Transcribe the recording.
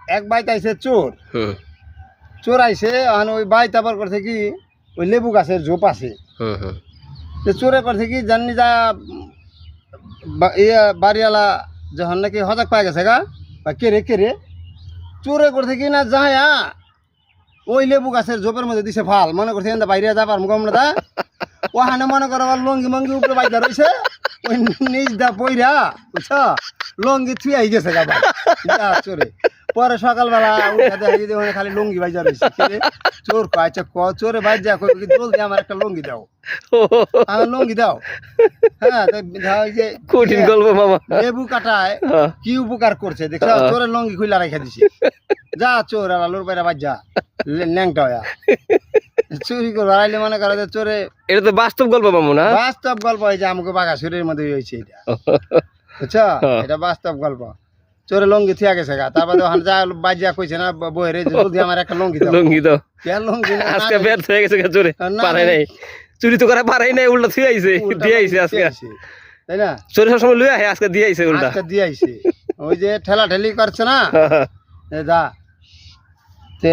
এক বাইতে আইছে চোর চোর আইছে ওই বাইতে আবার করছে কি ওই লেবু গাছের ঝোপ আছে চোরে করছে কি জানি যা বাড়িওয়ালা যখন নাকি হজাক পাই গেছে গা বা কেড়ে চোরে করছে কি না যায় ওই লেবু গাছের ঝোপের মধ্যে দিছে ফাল মনে করছে বাইরে যাবার মুখমরা দা ওখানে মনে করো আবার লঙ্গি মঙ্গি উপরে বাইদা রয়েছে ওই নিজ দা বইরা বুঝছ লঙ্গি থুই আই গেছে গাবা চোরে পরে সকালবেলা উঠে খালি লঙ্গি বাইজা রয়েছে চোর আচ্ছা চোরে বাইজা জলদি আমার একটা লঙ্গি দাও আমার লঙ্গি দাও হ্যাঁ যে কঠিন গল্প মামা লেবু কাটায় কি উপকার করছে দেখছ চোরের লঙ্গি খুলে রেখে দিছে যা চোর আলোর বাইরে বাজা ল্যাংটা হয়া চুরি করে হারাইলে মনে করে যে চোরে এটা তো বাস্তব গল্প মামু না বাস্তব গল্প হয়েছে আমাকে বাঘা শরীরের মধ্যে হয়েছে এটা বুঝছো এটা বাস্তব গল্প চোরে লঙ্গি থিয়া গেছে গা তারপরে ওখানে যা বাজিয়া কইছে না বইরে জলদি আমার একটা লঙ্গি দাও লঙ্গি দাও কে লঙ্গি আজকে ব্যর্থ হয়ে গেছে চোরে পারে নাই চুরি তো করা পারে নাই উল্টা থুই আইছে দিয়ে আইছে আজকে তাই না চোরে সব সময় লুই আহে আজকে দিয়ে আইছে উল্টা আজকে দিয়ে আইছে ওই যে ঠেলা ঠেলি করছে না দা তে